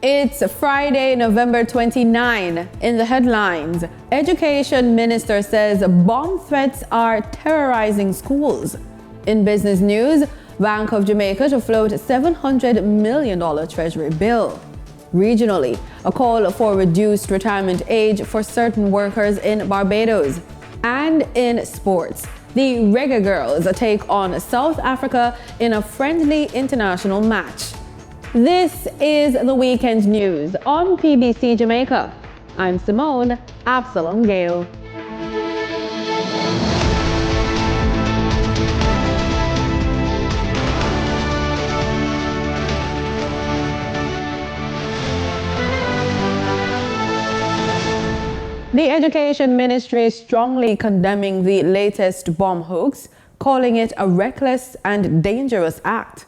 It's Friday, November 29. In the headlines, Education Minister says bomb threats are terrorizing schools. In business news, Bank of Jamaica to float $700 million treasury bill. Regionally, a call for reduced retirement age for certain workers in Barbados. And in sports, the Reggae Girls take on South Africa in a friendly international match. This is the weekend news on PBC Jamaica. I'm Simone Absalom Gale. The Education Ministry is strongly condemning the latest bomb hoax, calling it a reckless and dangerous act.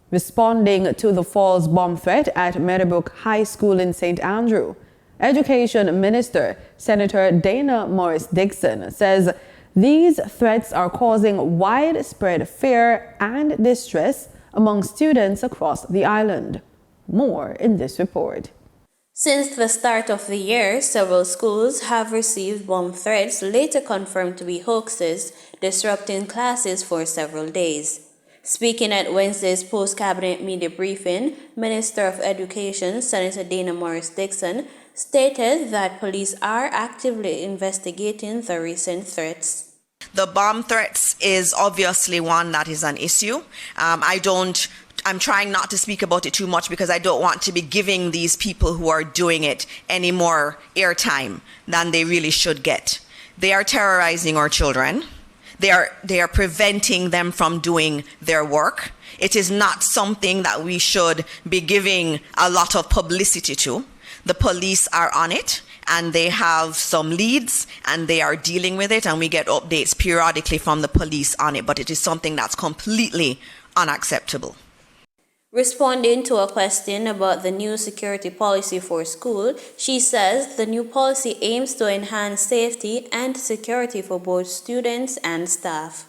Responding to the false bomb threat at Meadowbrook High School in St. Andrew, Education Minister Senator Dana Morris-Dixon says these threats are causing widespread fear and distress among students across the island. More in this report. Since the start of the year, several schools have received bomb threats later confirmed to be hoaxes, disrupting classes for several days. Speaking at Wednesday's post-cabinet media briefing, Minister of Education Senator Dana Morris-Dixon stated that police are actively investigating the recent threats. The bomb threats is obviously one that is an issue. I'm trying not to speak about it too much because I don't want to be giving these people who are doing it any more airtime than they really should get. They are terrorizing our children. They are preventing them from doing their work. It is not something that we should be giving a lot of publicity to. The police are on it, and they have some leads, and they are dealing with it, and we get updates periodically from the police on it, but it is something that's completely unacceptable. Responding to a question about the new security policy for school, she says the new policy aims to enhance safety and security for both students and staff.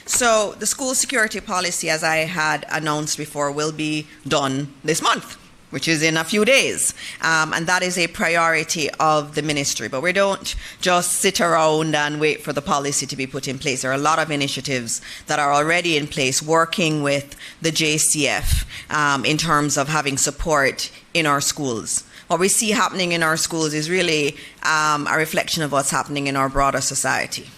So the school security policy, as I had announced before, will be done this month, which is in a few days. And that is a priority of the ministry. But we don't just sit around and wait for the policy to be put in place. There are a lot of initiatives that are already in place working with the JCF in terms of having support in our schools. What we see happening in our schools is really a reflection of what's happening in our broader society.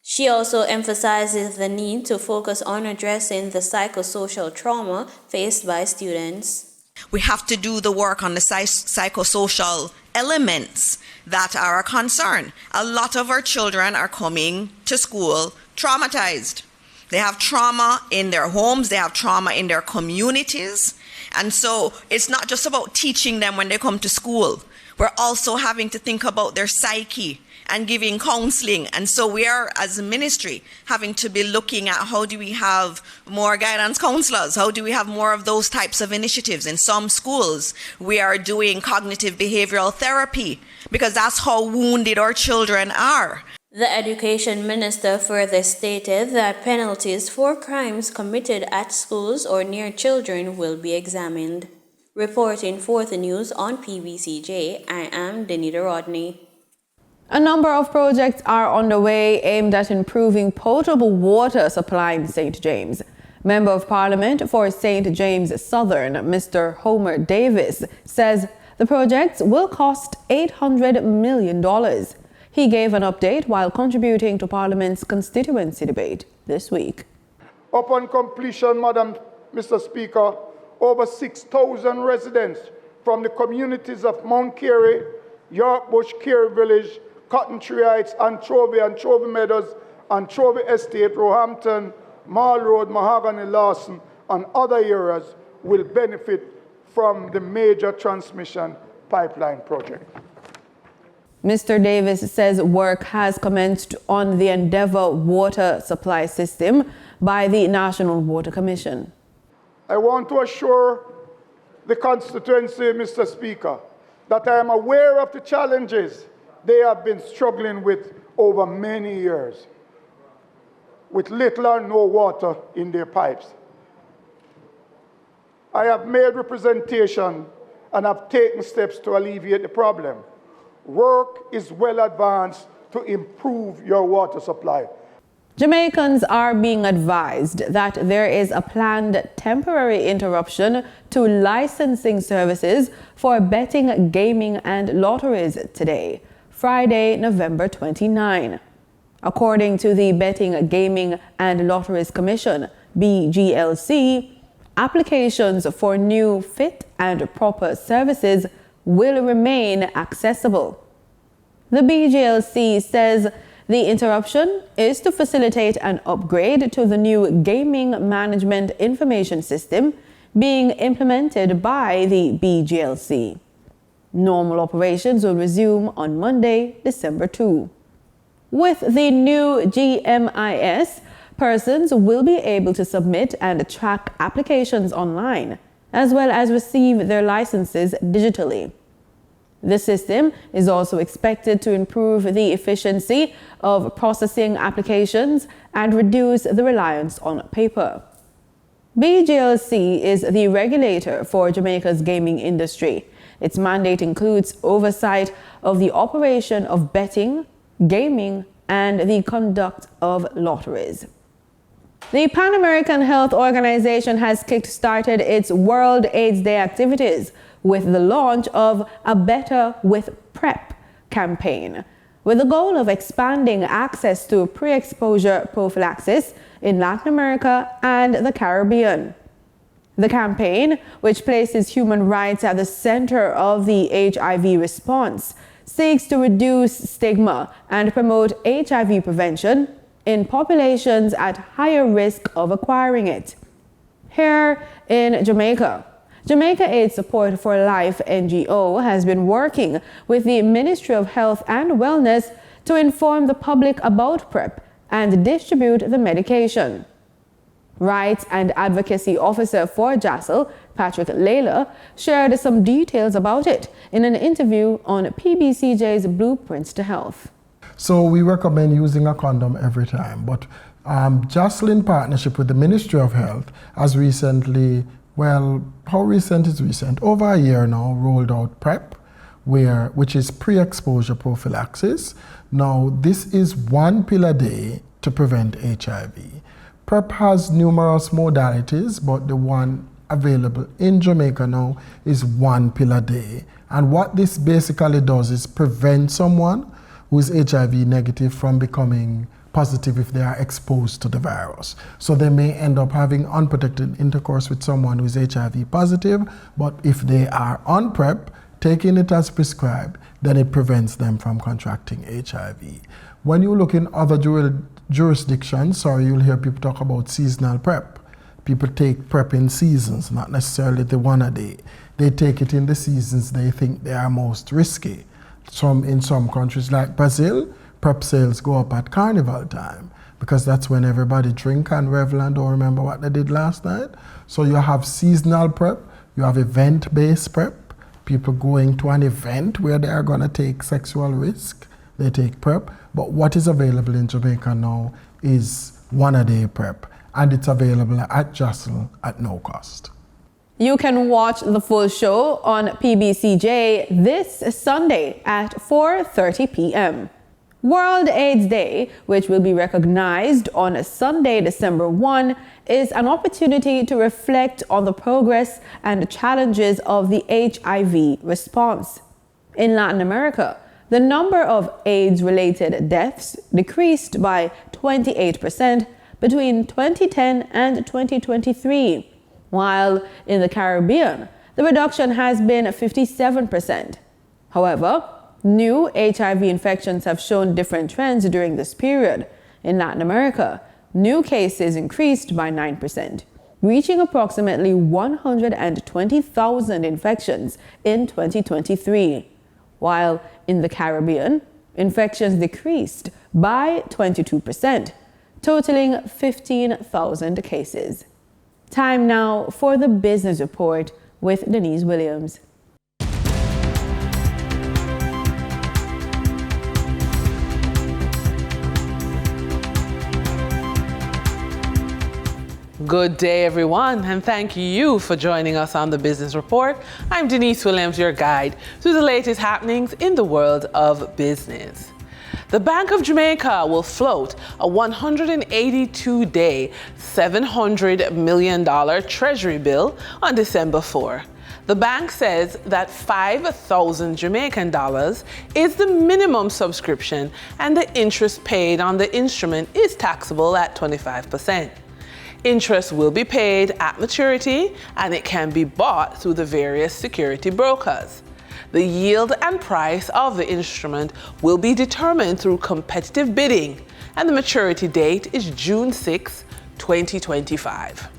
She also emphasizes the need to focus on addressing the psychosocial trauma faced by students. We have to do the work on the psychosocial elements that are a concern. A lot of our children are coming to school traumatized. They have trauma in their homes, they have trauma in their communities. And so it's not just about teaching them when they come to school. We're also having to think about their psyche and giving counseling. And so we are, as a ministry, having to be looking at how do we have more guidance counselors? How do we have more of those types of initiatives? In some schools, we are doing cognitive behavioral therapy because that's how wounded our children are. The Education Minister further stated that penalties for crimes committed at schools or near children will be examined. Reporting for the news on PBCJ, I am Denita Rodney. A number of projects are underway aimed at improving potable water supply in St. James. Member of Parliament for St. James Southern, Mr. Homer Davis, says the projects will cost $800 million. He gave an update while contributing to Parliament's constituency debate this week. Upon completion, Mr. Speaker, over 6,000 residents from the communities of Mount Carey, York Bush, Carey Village, Cotton Tree Heights, Anchovy Meadows, Anchovy Estate, Roehampton, Mall Road, Mahogany, Lawson, and other areas will benefit from the major transmission pipeline project. Mr. Davis says work has commenced on the Endeavour water supply system by the National Water Commission. I want to assure the constituency, Mr. Speaker, that I am aware of the challenges they have been struggling with over many years, with little or no water in their pipes. I have made representation and have taken steps to alleviate the problem. Work is well advanced to improve your water supply. Jamaicans are being advised that there is a planned temporary interruption to licensing services for betting, gaming, and lotteries today, Friday, November 29. According to the Betting, Gaming, and Lotteries Commission, BGLC, applications for new fit and proper services will remain accessible. The BGLC says the interruption is to facilitate an upgrade to the new Gaming Management Information System being implemented by the BGLC. Normal operations will resume on Monday, December 2. With the new GMIS, persons will be able to submit and track applications online, as well as receive their licenses digitally. The system is also expected to improve the efficiency of processing applications and reduce the reliance on paper. BGLC is the regulator for Jamaica's gaming industry. Its mandate includes oversight of the operation of betting, gaming, and the conduct of lotteries. The Pan American Health Organization has kick-started its World AIDS Day activities with the launch of a Better with PrEP campaign, with the goal of expanding access to pre-exposure prophylaxis in Latin America and the Caribbean. The campaign, which places human rights at the center of the HIV response, seeks to reduce stigma and promote HIV prevention in populations at higher risk of acquiring it. Here in Jamaica, Jamaica AIDS Support for Life NGO has been working with the Ministry of Health and Wellness to inform the public about PrEP and distribute the medication. Rights and Advocacy Officer for JASL, Patrick Layla, shared some details about it in an interview on PBCJ's Blueprints to Health. So we recommend using a condom every time, but JASL in partnership with the Ministry of Health has recently, well, how recent is recent? Over a year now, rolled out PrEP, which is pre-exposure prophylaxis. Now, this is 1 pill a day to prevent HIV. PrEP has numerous modalities, but the one available in Jamaica now is 1 pill a day. And what this basically does is prevent someone who is HIV negative from becoming positive if they are exposed to the virus. So they may end up having unprotected intercourse with someone who is HIV positive, but if they are on PrEP, taking it as prescribed, then it prevents them from contracting HIV. When you look in other jurisdictions, you'll hear people talk about seasonal PrEP. People take PrEP in seasons, not necessarily the one a day. They take it in the seasons they think they are most risky. In some countries like Brazil, PrEP sales go up at carnival time because that's when everybody drink and revel and don't remember what they did last night. So you have seasonal PrEP, you have event-based PrEP, people going to an event where they are going to take sexual risk, they take PrEP. But what is available in Jamaica now is 1 a day PrEP, and it's available at JASL at no cost. You can watch the full show on PBCJ this Sunday at 4:30 p.m. World AIDS Day, which will be recognized on Sunday, December 1, is an opportunity to reflect on the progress and challenges of the HIV response. In Latin America, the number of AIDS-related deaths decreased by 28% between 2010 and 2023, while in the Caribbean, the reduction has been 57%. However, new HIV infections have shown different trends during this period. In Latin America, new cases increased by 9%, reaching approximately 120,000 infections in 2023, while in the Caribbean, infections decreased by 22%, totaling 15,000 cases. Time now for the Business Report with Denise Williams. Good day, everyone, and thank you for joining us on the Business Report. I'm Denise Williams, your guide through the latest happenings in the world of business. The Bank of Jamaica will float a 182-day, $700 million Treasury bill on December 4. The bank says that 5,000 Jamaican dollars is the minimum subscription, and the interest paid on the instrument is taxable at 25%. Interest will be paid at maturity, and it can be bought through the various security brokers. The yield and price of the instrument will be determined through competitive bidding, and the maturity date is June 6, 2025.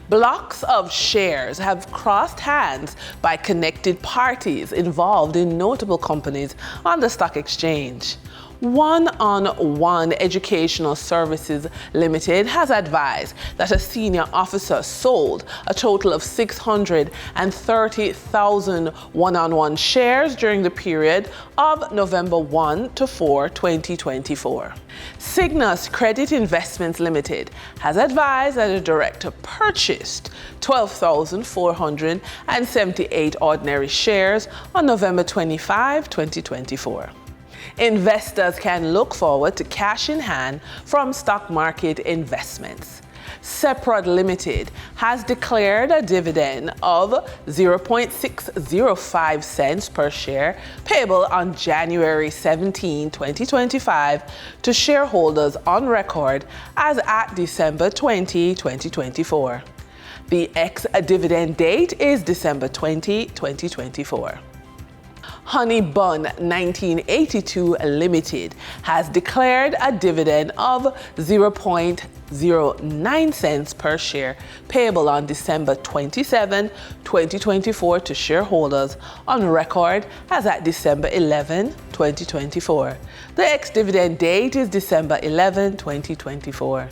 Blocks of shares have crossed hands by connected parties involved in notable companies on the stock exchange. One-on-One Educational Services Limited has advised that a senior officer sold a total of 630,000 one-on-one shares during the period of November 1 to 4, 2024. Cygnus Credit Investments Limited has advised that a director purchased 12,478 ordinary shares on November 25, 2024. Investors can look forward to cash in hand from stock market investments. Separate Limited has declared a dividend of 0.605 cents per share payable on January 17, 2025 to shareholders on record as at December 20, 2024. The ex-dividend date is December 20, 2024. Honey Bun 1982 Limited has declared a dividend of 0.09 cents per share payable on December 27, 2024 to shareholders on record as at December 11, 2024. The ex-dividend date is December 11, 2024.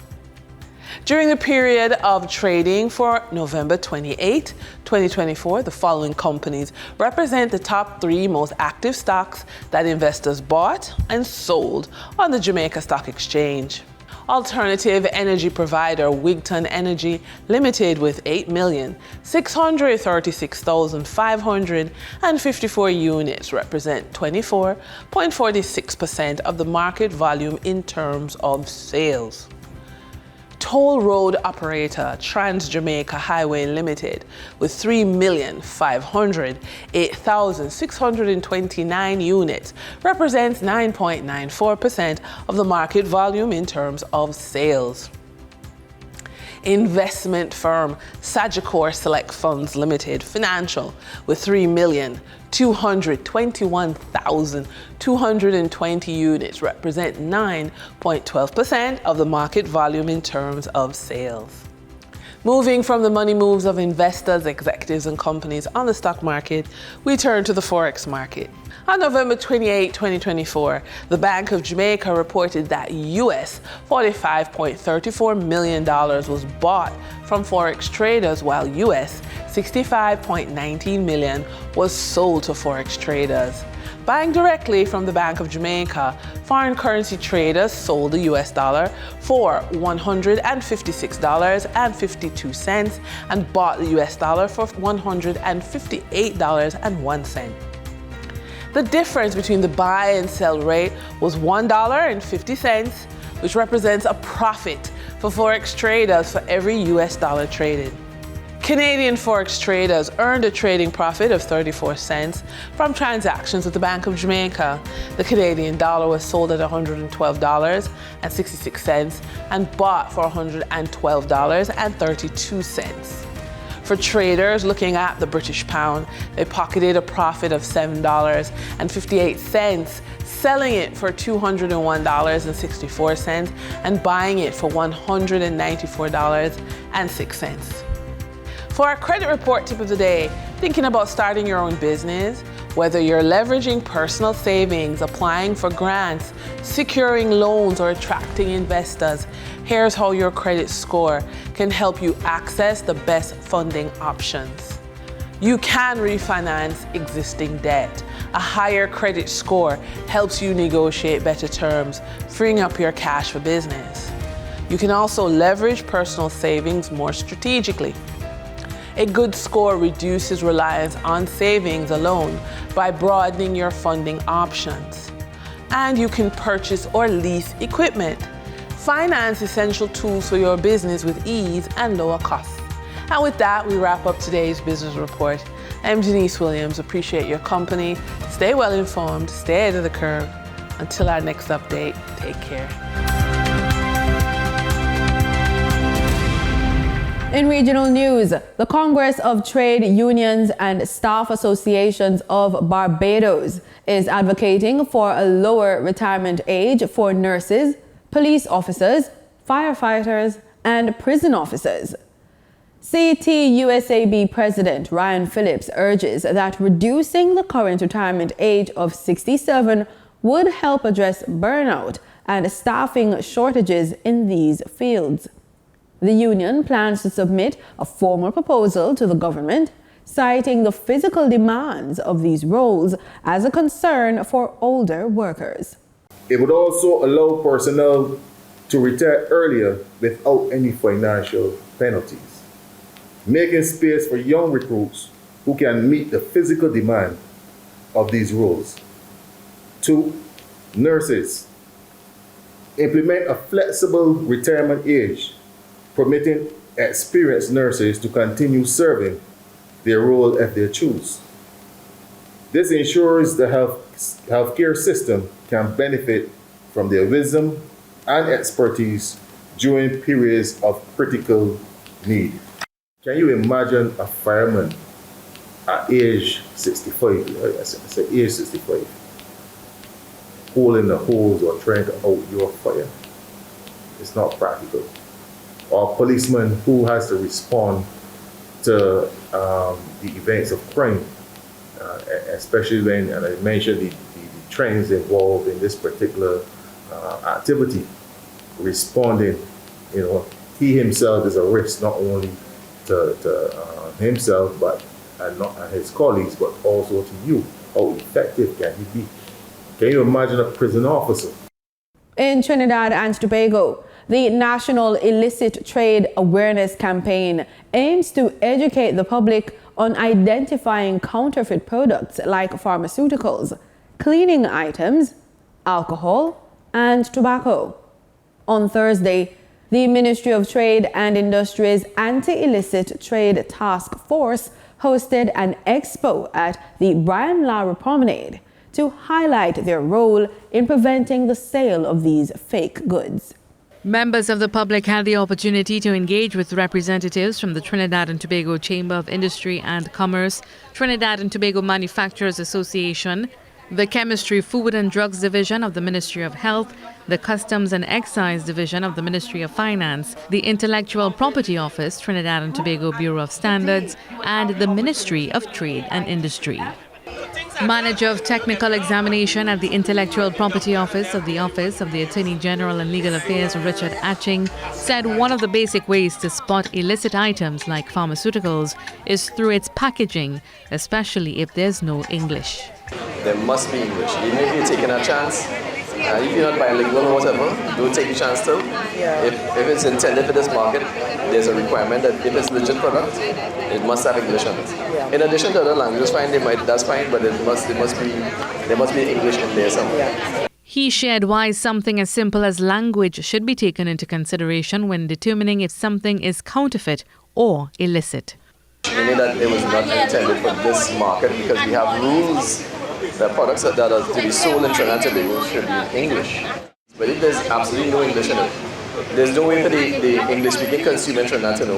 During the period of trading for November 28, 2024, the following companies represent the top 3 most active stocks that investors bought and sold on the Jamaica Stock Exchange. Alternative energy provider Wigton Energy Limited with 8,636,554 units represent 24.46% of the market volume in terms of sales. Toll road operator Trans-Jamaica Highway Limited with 3,508,629 units represents 9.94% of the market volume in terms of sales. Investment firm Sagicor Select Funds Limited Financial with 3,221,220 units represent 9.12% of the market volume in terms of sales. Moving from the money moves of investors, executives, and companies on the stock market, we turn to the forex market. On November 28, 2024, the Bank of Jamaica reported that US $45.34 million was bought from forex traders, while US $65.19 million was sold to forex traders. Buying directly from the Bank of Jamaica, foreign currency traders sold the US dollar for $156.52 and bought the US dollar for $158.01. The difference between the buy and sell rate was $1.50, which represents a profit for forex traders for every US dollar traded. Canadian forex traders earned a trading profit of 34 cents from transactions with the Bank of Jamaica. The Canadian dollar was sold at $112.66 and bought for $112.32. For traders looking at the British pound, they pocketed a profit of $7.58, selling it for $201.64 and buying it for $194.06. For our credit report tip of the day, thinking about starting your own business, whether you're leveraging personal savings, applying for grants, securing loans, or attracting investors, here's how your credit score can help you access the best funding options. You can refinance existing debt. A higher credit score helps you negotiate better terms, freeing up your cash for business. You can also leverage personal savings more strategically. A good score reduces reliance on savings alone by broadening your funding options. And you can purchase or lease equipment. Finance essential tools for your business with ease and lower costs. And with that, we wrap up today's business report. I'm Denise Williams. Appreciate your company. Stay well informed, stay ahead of the curve. Until our next update, take care. In regional news, the Congress of Trade Unions and Staff Associations of Barbados is advocating for a lower retirement age for nurses, police officers, and prison officers. CTUSAB President Ryan Phillips urges that reducing the current retirement age of 67 would help address burnout and staffing shortages in these fields. The union plans to submit a formal proposal to the government, citing the physical demands of these roles as a concern for older workers. It would also allow personnel to retire earlier without any financial penalties, making space for young recruits who can meet the physical demand of these roles. 2, nurses. Implement a flexible retirement age, permitting experienced nurses to continue serving their role if they choose. This ensures the healthcare system can benefit from their wisdom and expertise during periods of critical need. Can you imagine a fireman at age 65, I say age 65, holding the hose or trying to out your fire? It's not practical. Or a policeman who has to respond to the events of crime, especially when, and I mentioned the trains involved in this particular activity, responding, he himself is a risk not only to himself but and his colleagues, but also to you. How effective can he be? Can you imagine a prison officer? In Trinidad and Tobago, the National Illicit Trade Awareness Campaign aims to educate the public on identifying counterfeit products like pharmaceuticals, cleaning items, alcohol, and tobacco. On Thursday, the Ministry of Trade and Industry's Anti-Illicit Trade Task Force hosted an expo at the Brian Lara Promenade to highlight their role in preventing the sale of these fake goods. Members of the public had the opportunity to engage with representatives from the Trinidad and Tobago Chamber of Industry and Commerce, Trinidad and Tobago Manufacturers Association, the Chemistry, Food and Drugs Division of the Ministry of Health, the Customs and Excise Division of the Ministry of Finance, the Intellectual Property Office, Trinidad and Tobago Bureau of Standards, and the Ministry of Trade and Industry. Manager of Technical Examination at the Intellectual Property Office of the Attorney General and Legal Affairs, Richard Atching, said one of the basic ways to spot illicit items like pharmaceuticals is through its packaging, especially if there's no English. There must be English. Even if you're taking a chance, if you're not bilingual or whatever, don't take a chance still. Yeah. If it's intended for this market, there's a requirement that if it's a legit product, it must have English on it. Yeah. In addition to other languages, that's fine, but there must be English in there somewhere. Yeah. He shared why something as simple as language should be taken into consideration when determining if something is counterfeit or illicit. Meaning that it was not intended for this market because we have rules that products that are to be sold in Trinidad and Tobago should be in English. But if there's absolutely no English in it, there's no way for the English-speaking consumer in Trinidad to know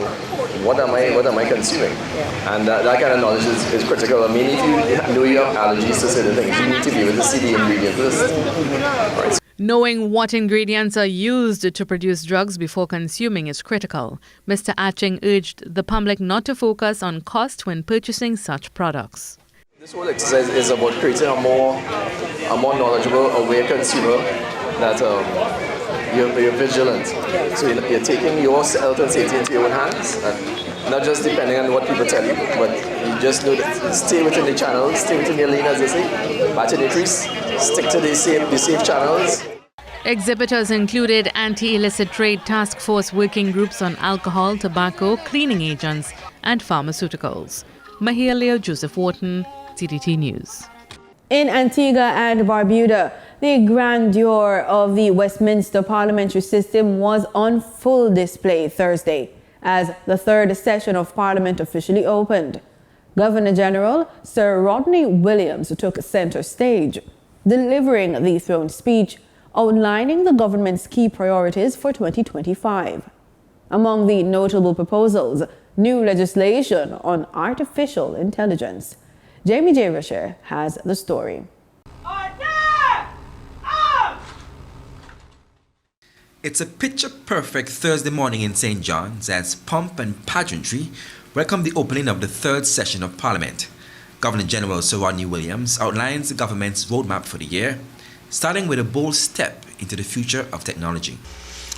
what am I consuming. Yeah. And that kind of knowledge is critical. I mean, if you know you have allergies to certain things, you need to be able to see the ingredient list. Right. Knowing what ingredients are used to produce drugs before consuming is critical. Mr. Atching urged the public not to focus on cost when purchasing such products. This whole exercise is about creating a more knowledgeable, aware consumer that you're vigilant. So you're taking your health and safety into your own hands, and not just depending on what people tell you, but you just know that stay within the channels, stay within your lane, as they say. At any increase, stick to the safe channels. Exhibitors included anti-illicit trade task force working groups on alcohol, tobacco, cleaning agents and pharmaceuticals. Mahalia Joseph Wharton, CDT News. In Antigua and Barbuda, the grandeur of the Westminster parliamentary system was on full display Thursday as the third session of Parliament officially opened. Governor General Sir Rodney Williams took center stage, delivering the throne speech outlining the government's key priorities for 2025. Among the notable proposals, new legislation on artificial intelligence. Jamie J. Rasher has the story. It's a picture-perfect Thursday morning in St. John's as pomp and pageantry welcome the opening of the third session of Parliament. Governor General Sir Rodney Williams outlines the government's roadmap for the year, starting with a bold step into the future of technology.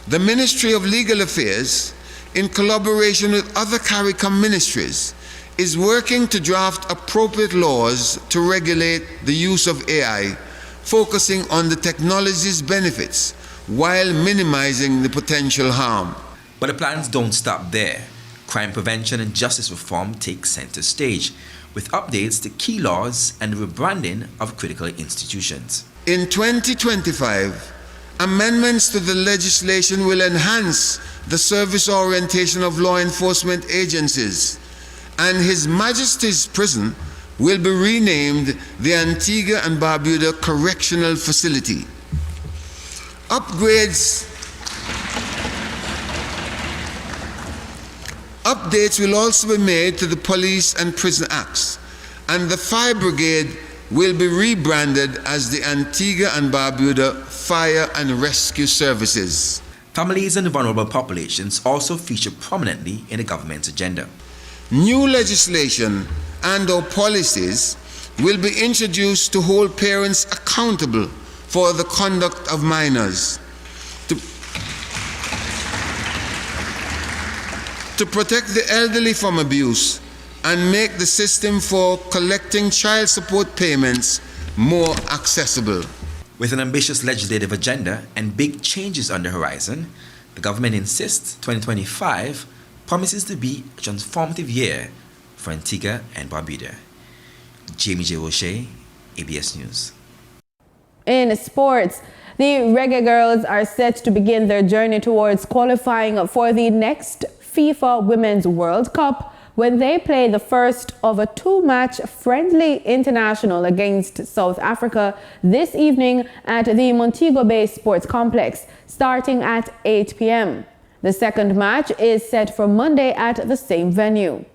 The Ministry of Legal Affairs, in collaboration with other CARICOM ministries, is working to draft appropriate laws to regulate the use of AI, focusing on the technology's benefits while minimizing the potential harm. But the plans don't stop there. Crime prevention and justice reform take center stage, with updates to key laws and rebranding of critical institutions. In 2025, amendments to the legislation will enhance the service orientation of law enforcement agencies, and His Majesty's Prison will be renamed the Antigua and Barbuda Correctional Facility. Updates will also be made to the Police and Prison Acts, and the Fire Brigade will be rebranded as the Antigua and Barbuda Fire and Rescue Services. Families and vulnerable populations also feature prominently in the government's agenda. New legislation and/or policies will be introduced to hold parents accountable for the conduct of minors, to protect the elderly from abuse, and make the system for collecting child support payments more accessible. With an ambitious legislative agenda and big changes on the horizon, the government insists 2025 promises to be a transformative year for Antigua and Barbuda. Jamie J. Roche, ABS News. In sports, the Reggae Girls are set to begin their journey towards qualifying for the next FIFA Women's World Cup when they play the first of a two-match friendly international against South Africa this evening at the Montego Bay Sports Complex, starting at 8 p.m. The second match is set for Monday at the same venue.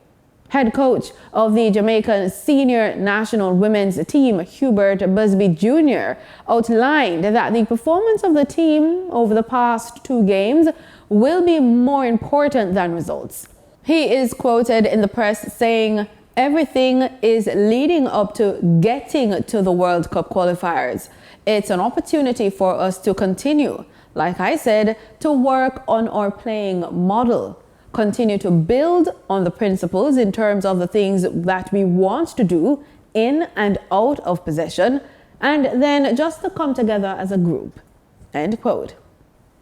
Head coach of the Jamaican senior national women's team, Hubert Busby Jr., outlined that the performance of the team over the past two games will be more important than results. He is quoted in the press saying, "Everything is leading up to getting to the World Cup qualifiers. It's an opportunity for us to continue, like I said, to work on our playing model. Continue to build on the principles in terms of the things that we want to do in and out of possession, and then just to come together as a group." End quote.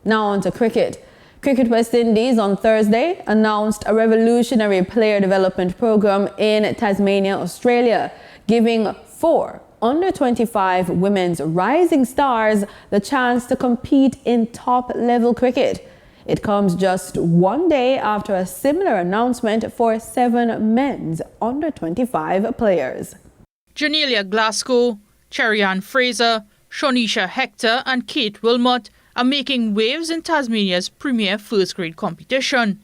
Now on to cricket. Cricket West Indies on Thursday announced a revolutionary player development program in Tasmania, Australia, giving 4 under-25 women's rising stars the chance to compete in top-level cricket. It comes just one day after a similar announcement for 7 men's under-25 players. Janelia Glasgow, Cherry-Ann Fraser, Shonisha Hector and Kate Wilmot are making waves in Tasmania's premier first-grade competition.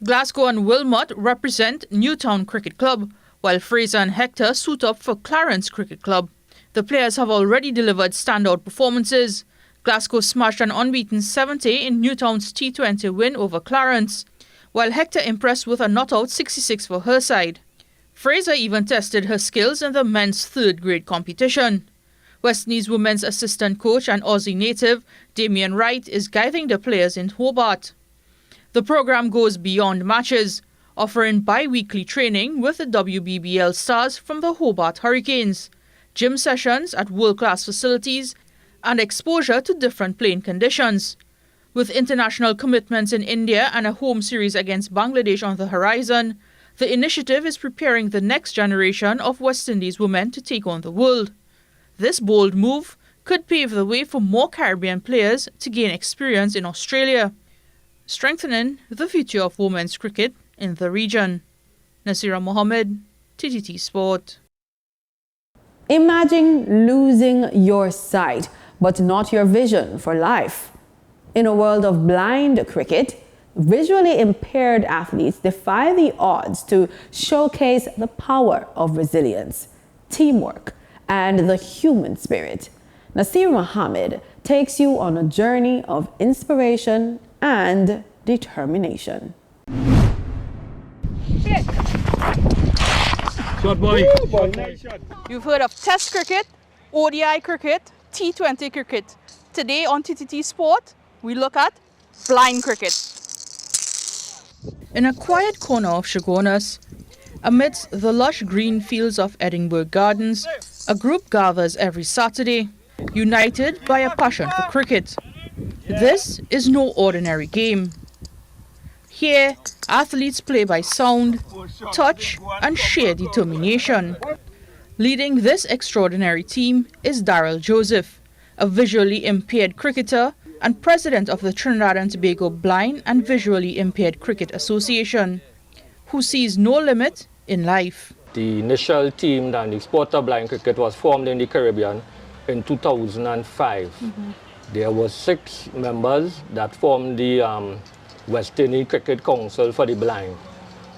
Glasgow and Wilmot represent Newtown Cricket Club, while Fraser and Hector suit up for Clarence Cricket Club. The players have already delivered standout performances. Glasgow smashed an unbeaten 70 in Newtown's T20 win over Clarence, while Hector impressed with a not-out 66 for her side. Fraser even tested her skills in the men's third-grade competition. West Indies women's assistant coach and Aussie native Damien Wright is guiding the players in Hobart. The program goes beyond matches, offering bi-weekly training with the WBBL stars from the Hobart Hurricanes, gym sessions at world-class facilities, and exposure to different playing conditions. With international commitments in India and a home series against Bangladesh on the horizon, the initiative is preparing the next generation of West Indies women to take on the world. This bold move could pave the way for more Caribbean players to gain experience in Australia, strengthening the future of women's cricket in the region. Nasira Mohammed, TTT Sport. Imagine losing your sight, but not your vision for life. In a world of blind cricket, visually impaired athletes defy the odds to showcase the power of resilience, teamwork, and the human spirit. Nasir Mohammed takes you on a journey of inspiration and determination. Shot boy. You've heard of Test cricket, ODI cricket, T20 cricket. Today on TTT Sport, we look at blind cricket. In a quiet corner of Chaguanas, amidst the lush green fields of Edinburgh Gardens, a group gathers every Saturday, united by a passion for cricket. This is no ordinary game. Here, athletes play by sound, touch, and sheer determination. Leading this extraordinary team is Darrell Joseph, a visually impaired cricketer and president of the Trinidad and Tobago Blind and Visually Impaired Cricket Association, who sees no limit in life. The initial team and the sport of blind cricket was formed in the Caribbean in 2005. There were 6 members that formed the West Indies Cricket Council for the Blind.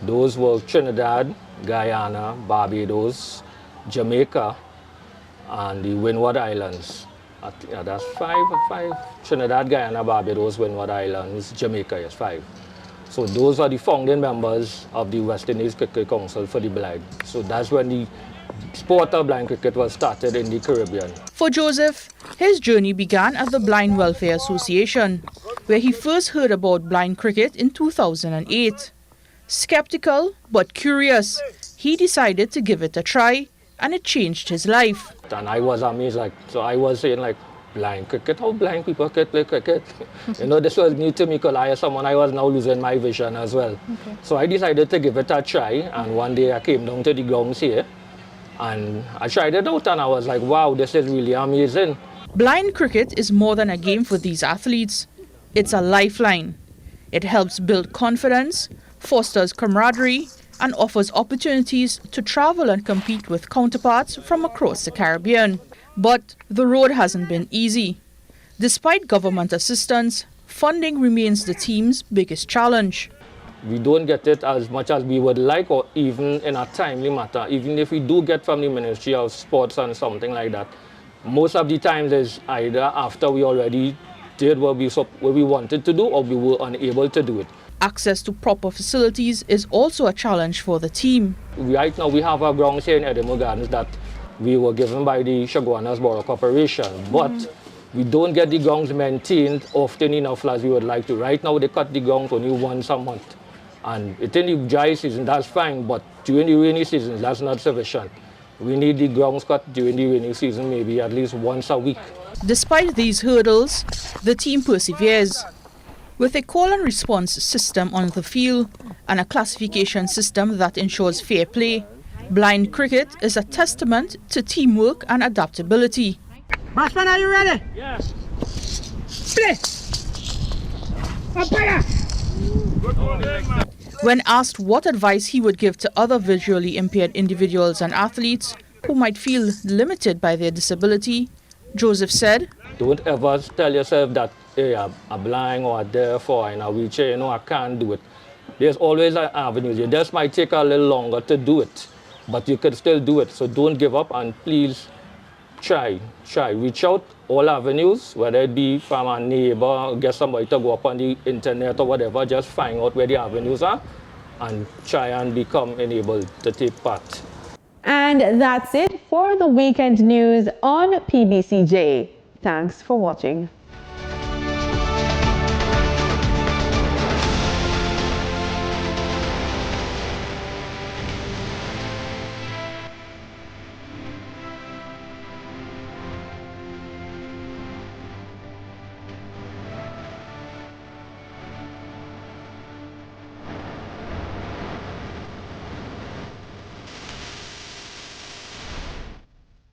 Those were Trinidad, Guyana, Barbados, Jamaica, and the Windward Islands. That's 5. Trinidad, Guyana, Barbados, Windward Islands, Jamaica is 5. So those are the founding members of the West Indies Cricket Council for the Blind. So that's when the sport of blind cricket was started in the Caribbean. For Joseph, his journey began at the Blind Welfare Association, where he first heard about blind cricket in 2008. Skeptical but curious, he decided to give it a try, and it changed his life. And I was amazed, so I was saying blind cricket, how blind people can play cricket? This was new to me because I as someone, I was now losing my vision as well. Okay. So I decided to give it a try, and one day I came down to the grounds here, and I tried it out, and I was like, wow, this is really amazing. Blind cricket is more than a game for these athletes. It's a lifeline. It helps build confidence, fosters camaraderie, and offers opportunities to travel and compete with counterparts from across the Caribbean. But the road hasn't been easy. Despite government assistance, funding remains the team's biggest challenge. We don't get it as much as we would like, or even in a timely matter. Even if we do get from the Ministry of Sports and something like that, most of the times is either after we already did what we wanted to do, or we were unable to do it. Access to proper facilities is also a challenge for the team. Right now we have our grounds here in Edinburgh Gardens that we were given by the Chaguanas Borough Corporation, but we don't get the grounds maintained often enough as we would like to. Right now they cut the grounds only once a month. And in the dry season, that's fine, but during the rainy season, that's not sufficient. We need the grounds cut during the rainy season, maybe at least once a week. Despite these hurdles, the team perseveres. With a call and response system on the field and a classification system that ensures fair play, blind cricket is a testament to teamwork and adaptability. Batsman, are you ready? Yes. Play! Umpire! When asked what advice he would give to other visually impaired individuals and athletes who might feel limited by their disability, Joseph said, "Don't ever tell yourself that, hey, I'm blind or deaf or in a wheelchair, I can't do it. There's always an avenue. It just might take a little longer to do it, but you can still do it. So don't give up, and please try. Reach out all avenues, whether it be from a neighbor, get somebody to go up on the internet or whatever, just find out where the avenues are and try and become enabled to take part." And that's it for the weekend news on PBCJ. Thanks for watching.